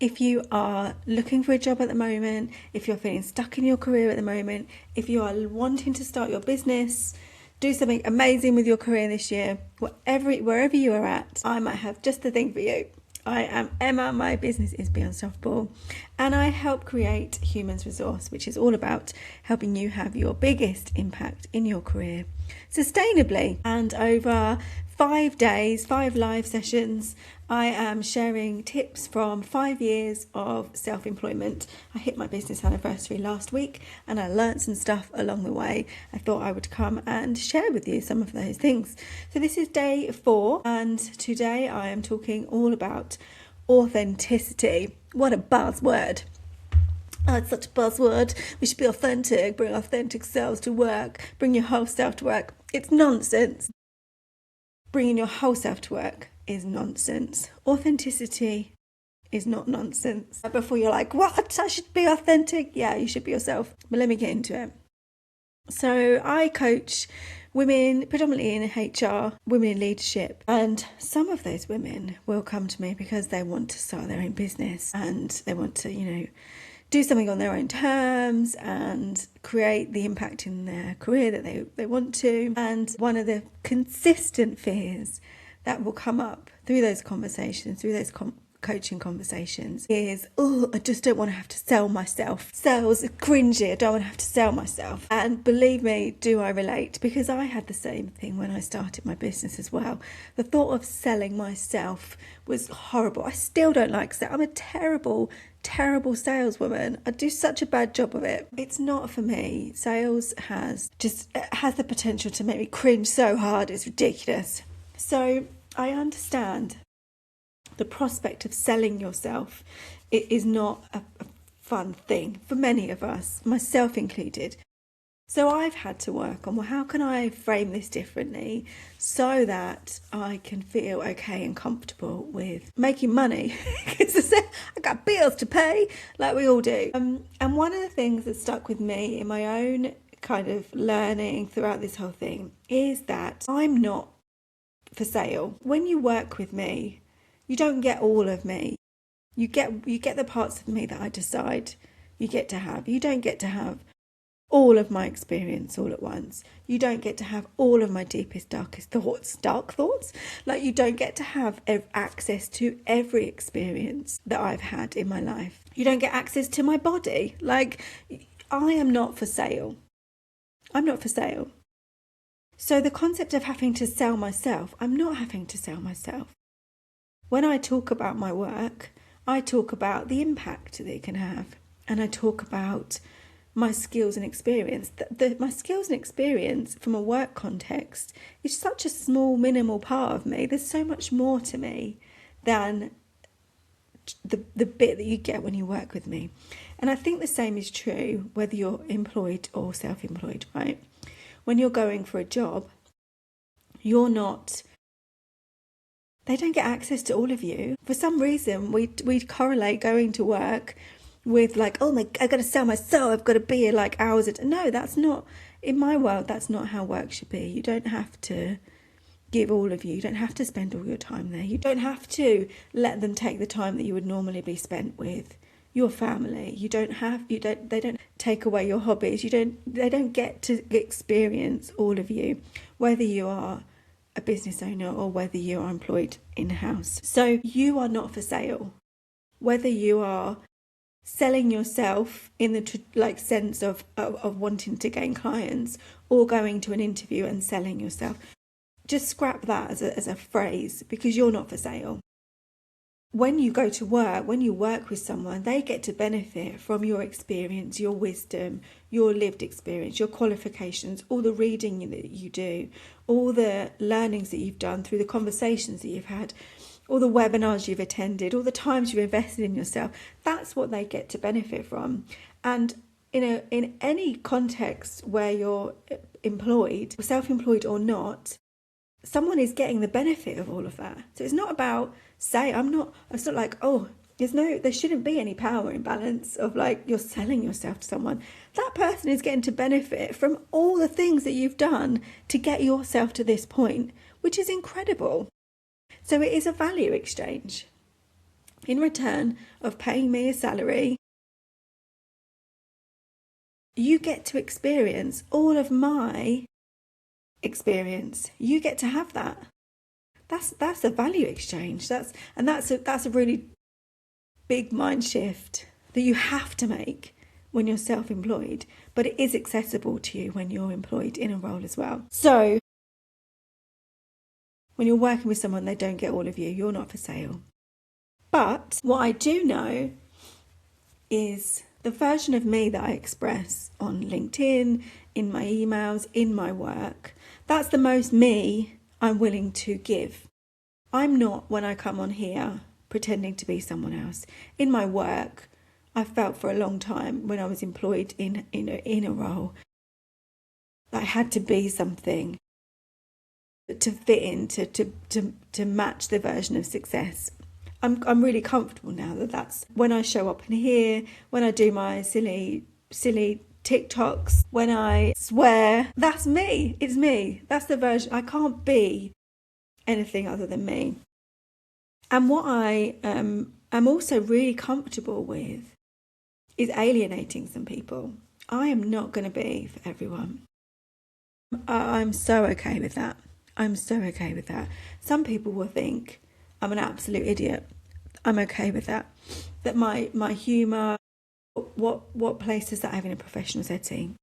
If you are looking for a job at the moment, if you're feeling stuck in your career at the moment, if you are wanting to start your business, do something amazing with your career this year, wherever you are at, I might have just the thing for you. I am Emma, my business is Be Unstoppable, and I help create Humans Resource, which is all about helping you have your biggest impact in your career sustainably. And over 5 days, 5 live sessions, I am sharing tips from 5 years of self-employment. I hit my business anniversary last week and I learned some stuff along the way. I thought I would come and share with you some of those things. So this is day 4, and today I am talking all about authenticity. What a buzzword. Oh, it's such a buzzword. We should be authentic, bring authentic selves to work, bring your whole self to work. It's nonsense. Bringing your whole self to work is nonsense. Authenticity is not nonsense. Before you're like, what? I should be authentic. Yeah, you should be yourself. But let me get into it. So I coach women, predominantly in HR, women in leadership. And some of those women will come to me because they want to start their own business and they want to, do something on their own terms and create the impact in their career that they want to. And one of the consistent fears that will come up through those conversations, through those coaching conversations is, I just don't want to have to sell myself. Sales are cringy. I don't want to have to sell myself. And believe me, do I relate? Because I had the same thing when I started my business as well. The thought of selling myself was horrible. I still don't like sales. I'm a terrible saleswoman. I do such a bad job of it. It's not for me. Sales has the potential to make me cringe so hard. It's ridiculous. So I understand the prospect of selling yourself. It is not a fun thing for many of us, myself included. So I've had to work on, how can I frame this differently so that I can feel okay and comfortable with making money? Because I got bills to pay, like we all do. And one of the things that stuck with me in my own kind of learning throughout this whole thing is that I'm not for sale. When you work with me, you don't get all of me. You get the parts of me that I decide you get to have. You don't get to have all of my experience all at once. You don't get to have all of my deepest, darkest thoughts, dark thoughts. Like, you don't get to have access to every experience that I've had in my life. You don't get access to my body. Like, I am not for sale. I'm not for sale. So the concept of having to sell myself, I'm not having to sell myself. When I talk about my work, I talk about the impact that it can have. And I talk about my skills and experience. My skills and experience from a work context is such a small, minimal part of me. There's so much more to me than the bit that you get when you work with me. And I think the same is true whether you're employed or self-employed, right? When you're going for a job, they don't get access to all of you. For some reason, we correlate going to work with like, I got to sell myself, I've got to be here like hours. No, that's not, in my world, that's not how work should be. You don't have to give all of you. You don't have to spend all your time there. You don't have to let them take the time that you would normally be spent with your family. They don't take away your hobbies. They don't get to experience all of you, whether you are a business owner or whether you are employed in-house. So you are not for sale. Whether you are selling yourself in the sense of wanting to gain clients or going to an interview and selling yourself, just scrap that as a phrase, because you're not for sale. When you go to work, when you work with someone, they get to benefit from your experience, your wisdom, your lived experience, your qualifications, all the reading that you do, all the learnings that you've done through the conversations that you've had, all the webinars you've attended, all the times you've invested in yourself. That's what they get to benefit from. And in any context where you're employed, self-employed or not, someone is getting the benefit of all of that. So it's not about it's not like, there shouldn't be any power imbalance of like you're selling yourself to someone. That person is getting to benefit from all the things that you've done to get yourself to this point, which is incredible. So it is a value exchange. in return of paying me a salary, you get to experience all of my experience. You get to have that. That's a value exchange. That's a really big mind shift that you have to make when you're self-employed, but it is accessible to you when you're employed in a role as well. So when you're working with someone, they don't get all of you. You're not for sale. But what I do know is the version of me that I express on LinkedIn, in my emails, in my work. That's the most me I'm willing to give. I'm not, when I come on here, pretending to be someone else. In my work, I felt for a long time when I was employed in a role that I had to be something to fit in, to match the version of success. I'm really comfortable now that that's when I show up in here, when I do my silly TikToks, when I swear, that's me. It's me. That's the version. I can't be anything other than me. And what I am also really comfortable with is alienating some people. I am not going to be for everyone. I'm so okay with that. I'm so okay with that. Some people will think I'm an absolute idiot. I'm okay with that. That my humour, what place does that have in a professional setting?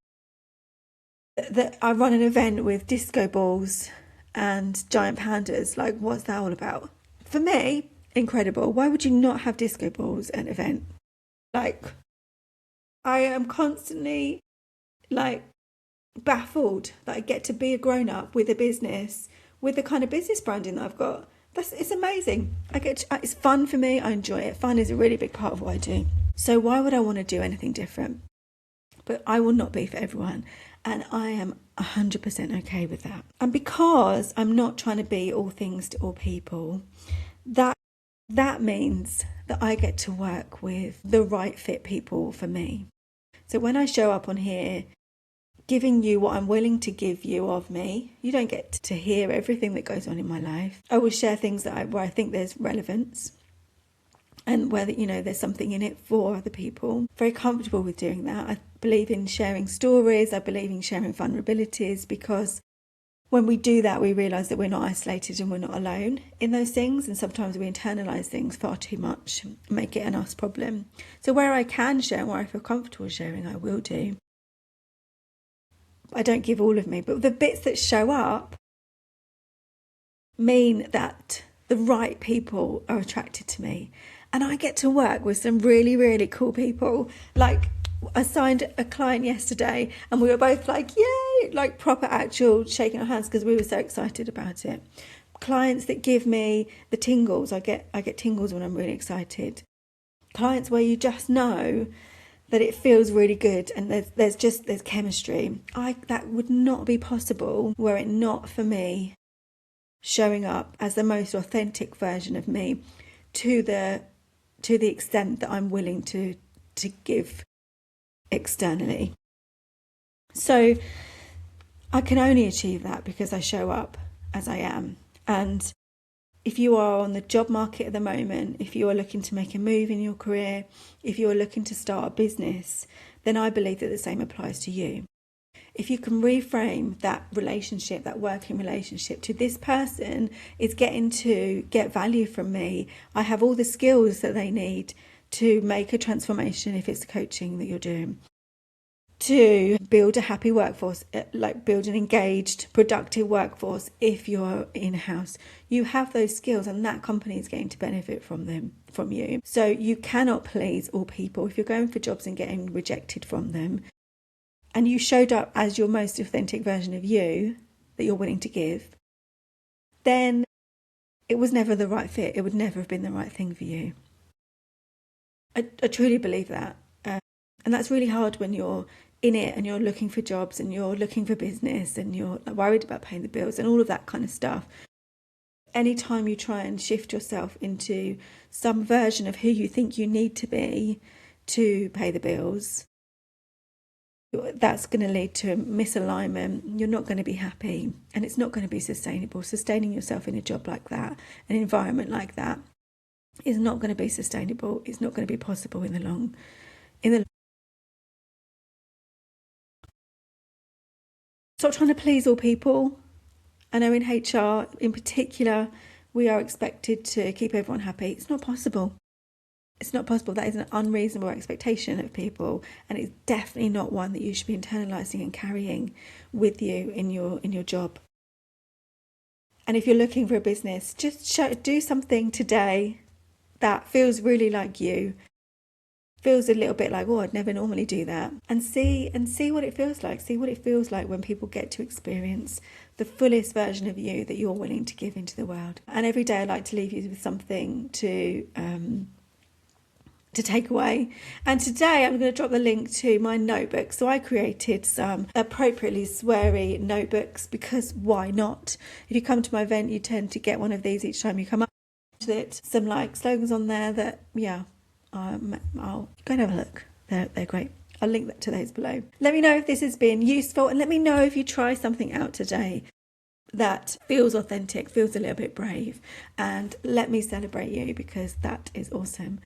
That I run an event with disco balls and giant pandas. Like, what's that all about? For me, incredible. Why would you not have disco balls at an event? Like, I am constantly baffled that I get to be a grown-up with a business, with the kind of business branding that I've got. It's amazing. It's fun for me. I enjoy it. Fun is a really big part of what I do. So why would I want to do anything different? But I will not be for everyone. And I am 100% okay with that. And because I'm not trying to be all things to all people, that means that I get to work with the right fit people for me. So when I show up on here, giving you what I'm willing to give you of me, you don't get to hear everything that goes on in my life. I will share things where I think there's relevance and where there's something in it for other people. Very comfortable with doing that. I believe in sharing stories. I believe in sharing vulnerabilities, because when we do that, we realise that we're not isolated and we're not alone in those things. And sometimes we internalise things far too much, make it an us problem. So where I can share and where I feel comfortable sharing, I will do. I don't give all of me, but the bits that show up mean that the right people are attracted to me. And I get to work with some really, really cool people. Like, I signed a client yesterday and we were both like, yay, like proper actual shaking our hands because we were so excited about it. Clients that give me the tingles. I get tingles when I'm really excited. Clients where you just know that it feels really good and there's chemistry. That would not be possible were it not for me showing up as the most authentic version of me to the extent that I'm willing to give externally. So I can only achieve that because I show up as I am. And if you are on the job market at the moment, if you are looking to make a move in your career, if you are looking to start a business, then I believe that the same applies to you. If you can reframe that relationship, that working relationship, to this person is getting to get value from me. I have all the skills that they need to make a transformation if it's coaching that you're doing. To build a happy workforce, like build an engaged, productive workforce if you're in-house. You have those skills and that company is going to benefit from you. So you cannot please all people. If you're going for jobs and getting rejected from them, and you showed up as your most authentic version of you that you're willing to give, then it was never the right fit. It would never have been the right thing for you. I truly believe that. And that's really hard when you're in it and you're looking for jobs and you're looking for business and you're worried about paying the bills and all of that kind of stuff. Anytime you try and shift yourself into some version of who you think you need to be to pay the bills, that's going to lead to a misalignment. You're not going to be happy and it's not going to be sustainable. Sustaining yourself in a job like that, an environment like that, is not going to be sustainable. It's not going to be possible in the long. Stop trying to please all people. I know in HR in particular, we are expected to keep everyone happy. It's not possible. It's not possible. That is an unreasonable expectation of people, and it's definitely not one that you should be internalizing and carrying with you in your job. And if you're looking for a business, just do something today that feels really like you, feels a little bit like, oh, I'd never normally do that, and see what it feels like. See what it feels like when people get to experience the fullest version of you that you're willing to give into the world. And every day I like to leave you with something to take away. And today I'm going to drop the link to my notebook. So I created some appropriately sweary notebooks, because why not? If you come to my event, you tend to get one of these each time you come up with it. Some like slogans on there that, I'll go and have a look. They're great. I'll link to those below. Let me know if this has been useful, and let me know if you try something out today that feels authentic, feels a little bit brave, and let me celebrate you, because that is awesome.